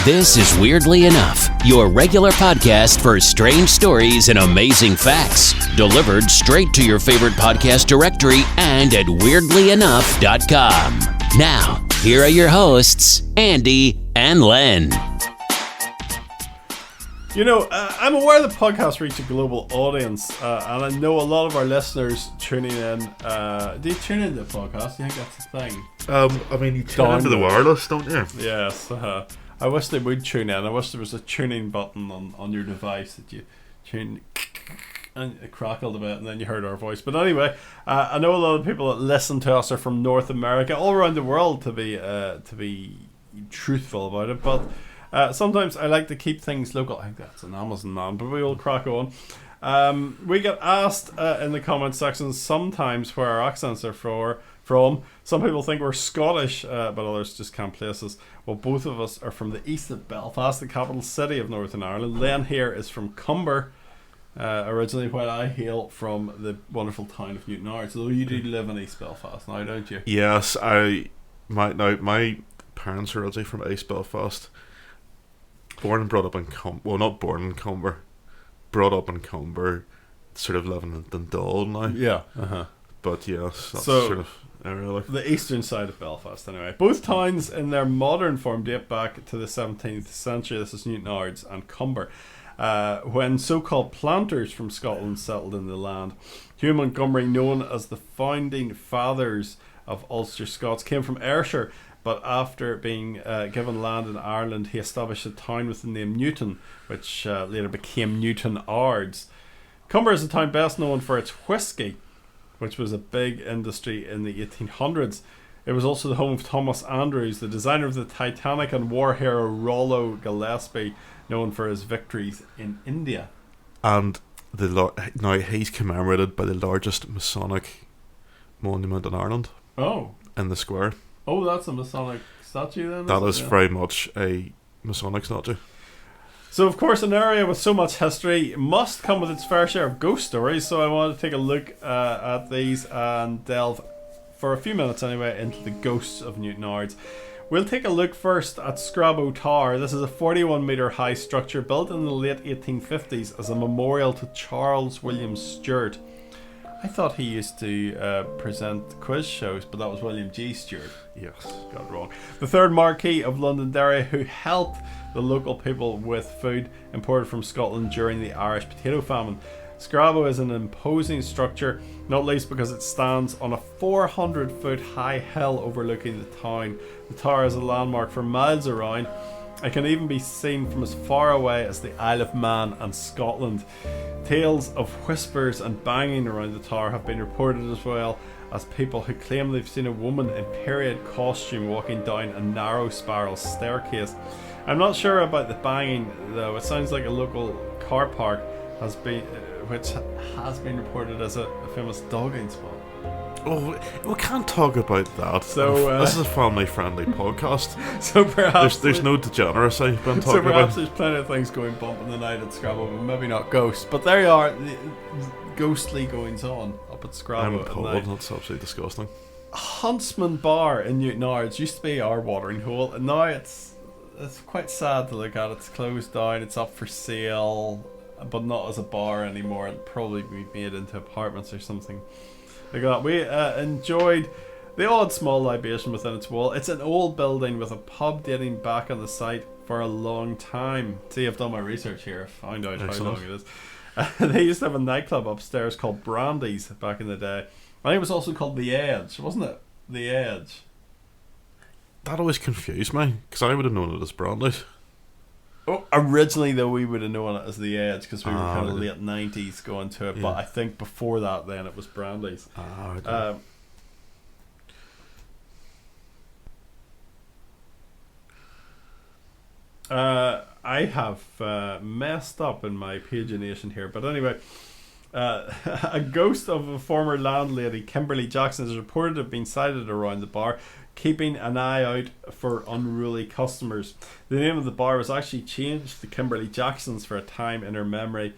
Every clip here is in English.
This is Weirdly Enough, your regular podcast for strange stories and amazing facts, delivered straight to your favorite podcast directory and at weirdlyenough.com. Now, here are your hosts, Andy and Len. You know, I'm aware the podcast reach a global audience, and I know a lot of our listeners tuning in. Do you tune into the podcast? Do you think that's the thing? I mean, you tune into the wireless, don't you? Yes. I wish they would tune in. I wish there was a tuning button on your device that you tune and it crackled a bit and then you heard our voice. But anyway, I know a lot of people that listen to us are from North America, all around the world to be truthful about it. But sometimes I like to keep things local. I think that's an Amazon man, but we will crack on. We get asked in the comment section sometimes where our accents are from. Some people think we're Scottish, but others just can't place us. Well, both of us are from the east of Belfast, the capital city of Northern Ireland. Len here is from Comber, originally, while I hail from the wonderful town of Newtownards. Although you do live in East Belfast now, don't you? Yes, my parents are originally from East Belfast. Born and brought up in not born in Comber, brought up in Comber, sort of living in Dundalk now. Yeah. But yes, that's so, sort of area like the eastern side of Belfast anyway. Both towns in their modern form date back to the 17th century. This is Newtownards and Comber, when so-called planters from Scotland settled in the land. Hugh Montgomery, known as the founding fathers of Ulster Scots, came from Ayrshire, but after being given land in Ireland, he established a town with the name Newton, which later became Newtownards. Comber is a town best known for its whisky, which was a big industry in the 1800s. It was also the home of Thomas Andrews, the designer of the Titanic, and war hero Rollo Gillespie, known for his victories in India. And now he's commemorated by the largest Masonic monument in Ireland. Oh. In the square. Oh, that's a Masonic statue then? That is very much a Masonic statue. So, of course, an area with so much history must come with its fair share of ghost stories. So I wanted to take a look at these and delve, for a few minutes anyway, into the ghosts of Newtownards. We'll take a look first at Scrabo Tower. This is a 41 metre high structure built in the late 1850s as a memorial to Charles William Stewart. I thought he used to present quiz shows, but that was William G. Stewart. Yes. Got it wrong. The third Marquis of Londonderry, who helped the local people with food imported from Scotland during the Irish potato famine. Scrabo is an imposing structure, not least because it stands on a 400-foot high hill overlooking the town. The tower is a landmark for miles around. It can even be seen from as far away as the Isle of Man and Scotland. Tales of whispers and banging around the tower have been reported, as well as people who claim they've seen a woman in period costume walking down a narrow spiral staircase. I'm not sure about the banging though. It sounds like a local car park which has been reported as a famous dogging spot. Oh, we can't talk about that. So this is a family-friendly podcast. So perhaps there's no degeneracy when talking so perhaps about. There's plenty of things going bump in the night at Scrabo, but maybe not ghosts. But there you are, the ghostly goings on up at Scrabo. I'm appalled. That's absolutely disgusting. Huntsman Bar in Newtownards used to be our watering hole, and now it's quite sad to look at. It's closed down. It's up for sale, but not as a bar anymore. It'll probably be made into apartments or something like that. We enjoyed the odd small libation within its wall. It's an old building with a pub dating back on the site for a long time. See, I've done my research here. I found out how long it is. They used to have a nightclub upstairs called Brandy's back in the day. I think it was also called The Edge, wasn't it? The Edge. That always confused me, because I would have known it as Brandy's. Oh, originally though we would have known it as The Edge because we were kind of really? late 90s going to it, Yeah. but I think before that then it was Brandy's. I have messed up in my pagination here, but anyway, a ghost of a former landlady, Kimberly Jackson, is reported to have been sighted around the bar, keeping an eye out for unruly customers. The name of the bar was actually changed to Kimberly Jackson's for a time in her memory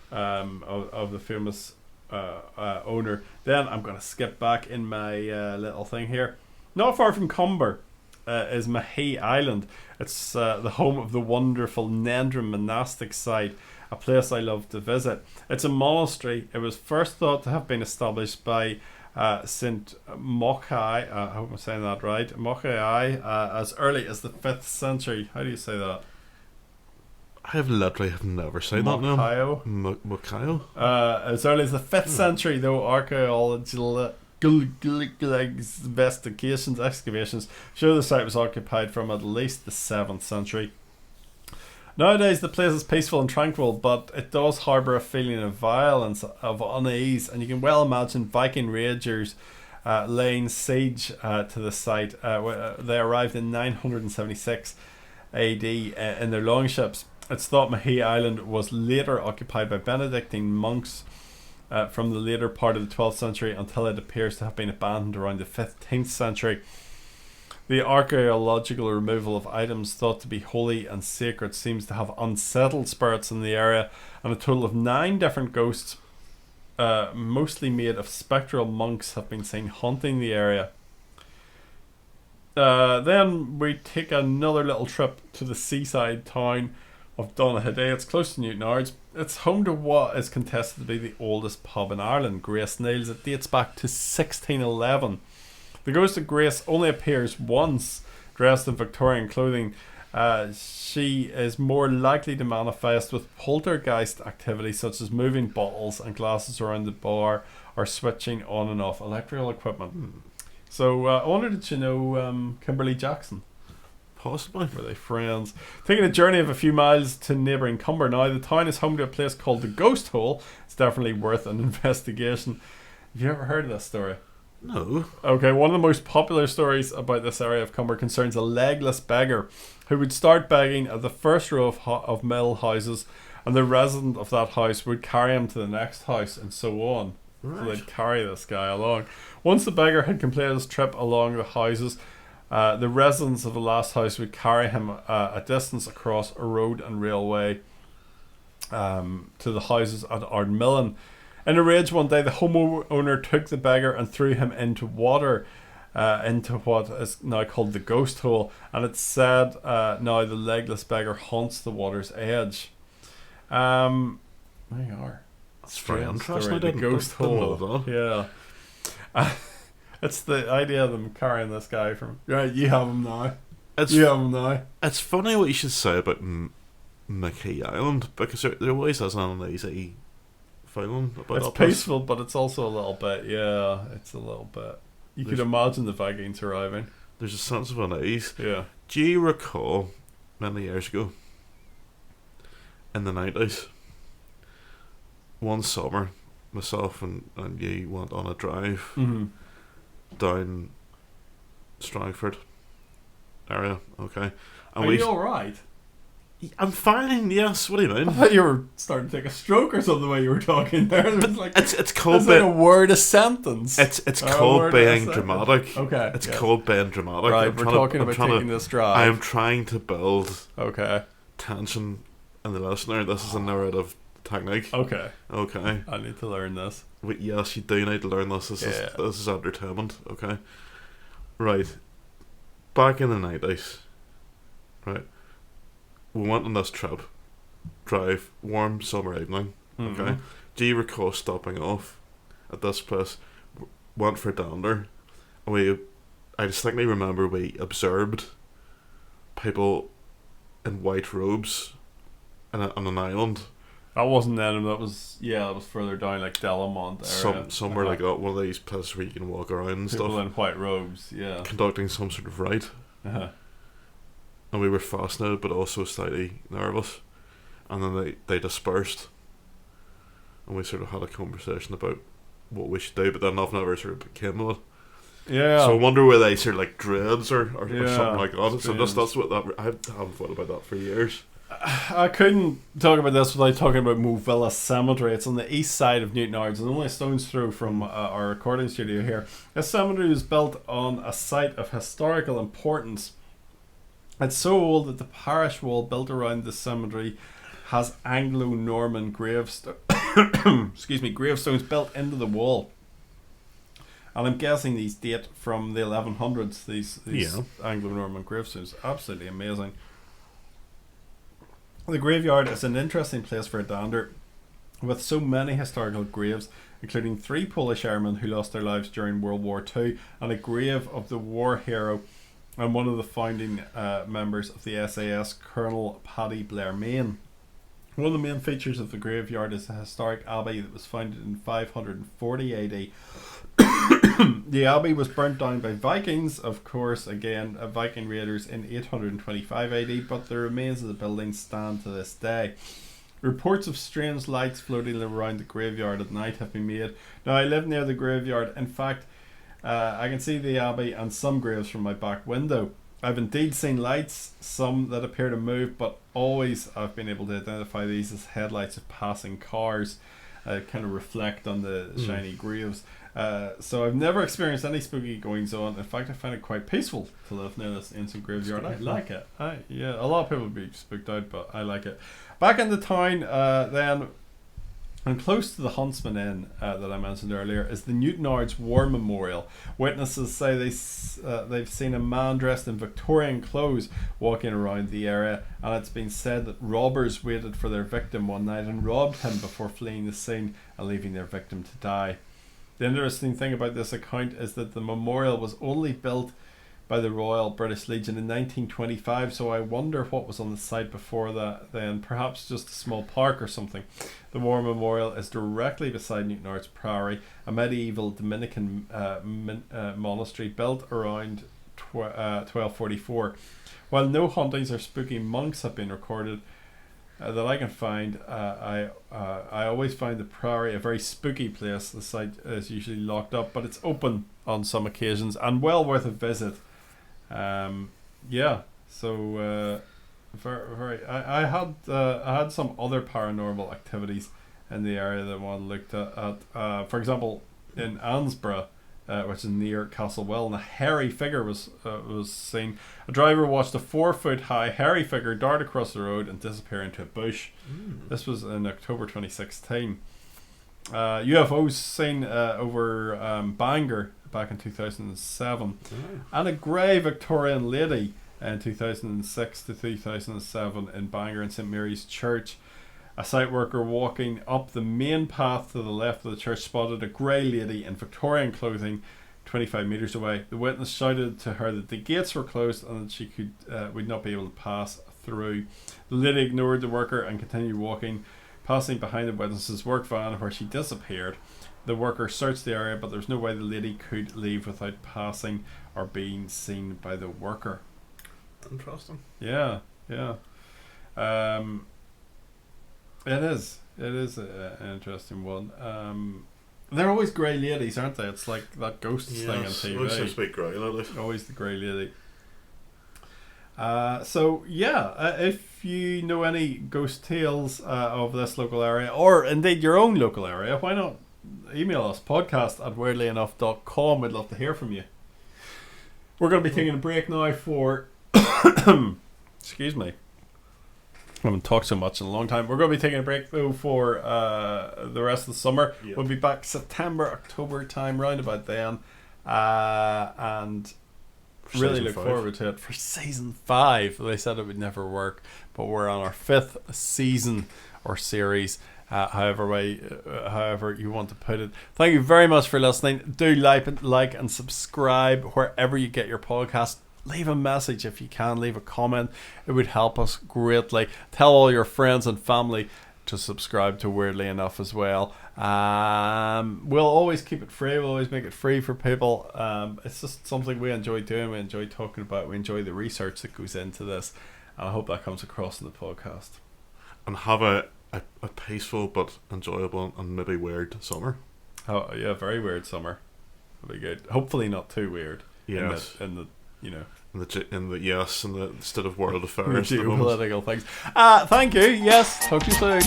of the famous owner. Then I'm going to skip back in my little thing here. Not far from Comber is Mahee Island. It's the home of the wonderful Nendrum monastic site, a place I love to visit. It's a monastery. It was first thought to have been established by St. Mochai, I hope I'm saying that right, Mochai, as early as the 5th century. How do you say that? I have never said that name. Mokayo? As early as the 5th century, though, archaeological excavations show the site was occupied from at least the 7th century. Nowadays, the place is peaceful and tranquil, but it does harbour a feeling of violence, of unease, and you can well imagine Viking ragers laying siege to the site. They arrived in 976 AD in their longships. It's thought Mahee Island was later occupied by Benedictine monks from the later part of the 12th century until it appears to have been abandoned around the 15th century. The archaeological removal of items thought to be holy and sacred seems to have unsettled spirits in the area, and a total of 9 different ghosts, mostly made of spectral monks, have been seen haunting the area. Then we take another little trip to the seaside town of Donaghadee. It's close to Newtownards. It's home to what is contested to be the oldest pub in Ireland, Grace Neil's. It dates back to 1611. The ghost of Grace only appears once, dressed in Victorian clothing. She is more likely to manifest with poltergeist activity, such as moving bottles and glasses around the bar or switching on and off electrical equipment. So I wonder, did you know Kimberly Jackson? Possibly. Were they friends? Taking a journey of a few miles to neighbouring Comber now, the town is home to a place called the Ghost Hole. It's definitely worth an investigation. Have you ever heard of this story? No. Okay, one of the most popular stories about this area of Comber concerns a legless beggar who would start begging at the first row of mill houses, and the resident of that house would carry him to the next house, and so on. Right. So they'd carry this guy along. Once the beggar had completed his trip along the houses, the residents of the last house would carry him a distance across a road and railway to the houses at Ardmillan. In a rage one day, the homeowner took the beggar and threw him into water, into what is now called the Ghost Hole, and it's said now the legless beggar haunts the water's edge. There you are. That's very interesting. Story, the Ghost Hole. Yeah. It's the idea of them carrying this guy from... Right, you have him now. It's funny what you should say about Mahee Island, because there always is an uneasy feeling about it's that place. Peaceful, but it's also a little bit... Yeah, it's a little bit... You could imagine the Vikings arriving. There's a sense of unease. Yeah. Do you recall, many years ago, in the 90s, one summer, myself and you went on a drive down Strangford area, okay? And Are you alright? I'm fine, yes. What do you mean? I thought you were starting to take a stroke or something while you were talking there. It was like, it's called like a word a sentence. It's called being dramatic. Okay. It's called being dramatic. Right, we're talking about taking this drive. I am trying to build tension in the listener. This is a narrative technique. Okay. I need to learn this. Yes, you do need to learn this. This is entertainment. Okay. Right. Back in the 90s. Right. We went on this drive, warm summer evening. Okay. Do you recall stopping off at this place? Went for dander. I distinctly remember we observed people in white robes on an island. That wasn't Denham. That was further down, like Delamont area. Somewhere like that. One of these places where you can walk around and people stuff. in white robes. Yeah. Conducting some sort of rite. And we were fascinated but also slightly nervous, and then they dispersed, and we sort of had a conversation about what we should do, but then nothing ever sort of came of it. Yeah. So I wonder whether they sort of like dreads or something like that. Strange. So that's what that I haven't thought about that for years. I couldn't talk about this without talking about Movilla Cemetery. It's on the east side of Newtownards and only a stone's throw from our recording studio here. This cemetery was built on a site of historical importance. It's so old that the parish wall built around the cemetery has Anglo-Norman gravestones built into the wall. And I'm guessing these date from the 1100s, these Yeah. Anglo-Norman gravestones. Absolutely amazing. The graveyard is an interesting place for a dander, with so many historical graves, including 3 Polish airmen who lost their lives during World War II, and a grave of the war hero and one of the founding members of the SAS, Colonel Paddy Blair Main. One of the main features of the graveyard is a historic abbey that was founded in 540 AD. The abbey was burnt down by Vikings, of course, again, Viking raiders in 825 AD, but the remains of the building stand to this day. Reports of strange lights floating around the graveyard at night have been made. Now, I live near the graveyard. In fact, I can see the abbey and some graves from my back window. I've indeed seen lights, some that appear to move, but always I've been able to identify these as headlights of passing cars. Kind of reflect on the shiny graves. So I've never experienced any spooky goings on. In fact, I find it quite peaceful to live near this ancient graveyard. I like it. Yeah, a lot of people would be spooked out, but I like it. Back in the town, then, and close to the Huntsman Inn that I mentioned earlier, is the Newtownards War Memorial. Witnesses say they've seen a man dressed in Victorian clothes walking around the area, and it's been said that robbers waited for their victim one night and robbed him before fleeing the scene and leaving their victim to die. The interesting thing about this account is that the memorial was only built by the Royal British Legion in 1925, so I wonder what was on the site before that then. Perhaps just a small park or something. The War Memorial is directly beside Newtownards Priory, a medieval Dominican monastery built around 1244. While no hauntings or spooky monks have been recorded that I can find, I always find the Priory a very spooky place. The site is usually locked up, but it's open on some occasions and well worth a visit. Yeah, so very. I had some other paranormal activities in the area that one looked at. For example, in Ansborough, which is near Castlewell, a hairy figure was seen. A driver watched a 4-foot-high hairy figure dart across the road and disappear into a bush. This was in October 2016. UFOs seen over Bangor back in 2007, and a grey Victorian lady in 2006 to 2007 in Bangor in St Mary's Church. A site worker walking up the main path to the left of the church spotted a grey lady in Victorian clothing 25 metres away. The witness shouted to her that the gates were closed and that she would not be able to pass through. The lady ignored the worker and continued walking, passing behind the witness's work van where she disappeared. The worker searched the area, but there was no way the lady could leave without passing or being seen by the worker. Interesting. Yeah. It is an interesting one. They're always grey ladies, aren't they? It's like that ghost thing on TV. Always seems to be grey ladies. Always the grey lady. So yeah, if you know any ghost tales of this local area, or indeed your own local area, why not email us, podcast@weirdlyenough.com. We'd love to hear from you. We're going to be taking a break now for excuse me, I haven't talked so much in a long time. We're going to be taking a break though for the rest of the summer. Yep. We'll be back September, October time, round about then, and really look forward to it for season 5. They said it would never work, but we're on our 5th season or series, however you want to put it. Thank you very much for listening. Do like and subscribe wherever you get your podcast. Leave a message if you can, leave a comment. It would help us greatly. Tell all your friends and family to subscribe to Weirdly Enough as well. We'll always keep it free. We'll always make it free for people. It's just something we enjoy doing. We enjoy talking about. We enjoy the research that goes into this, and I hope that comes across in the podcast. And have a peaceful but enjoyable and maybe weird summer. Oh yeah, very weird summer. It'll be good. Hopefully not too weird. Yes. In the instead of world affairs, geopolitical things. Thank you. Yes, talk to you soon.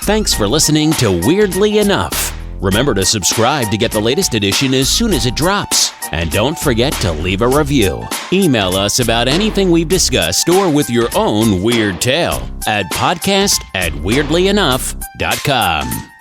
Thanks for listening to Weirdly Enough. Remember to subscribe to get the latest edition as soon as it drops. And don't forget to leave a review. Email us about anything we've discussed or with your own weird tale at podcast@weirdlyenough.com.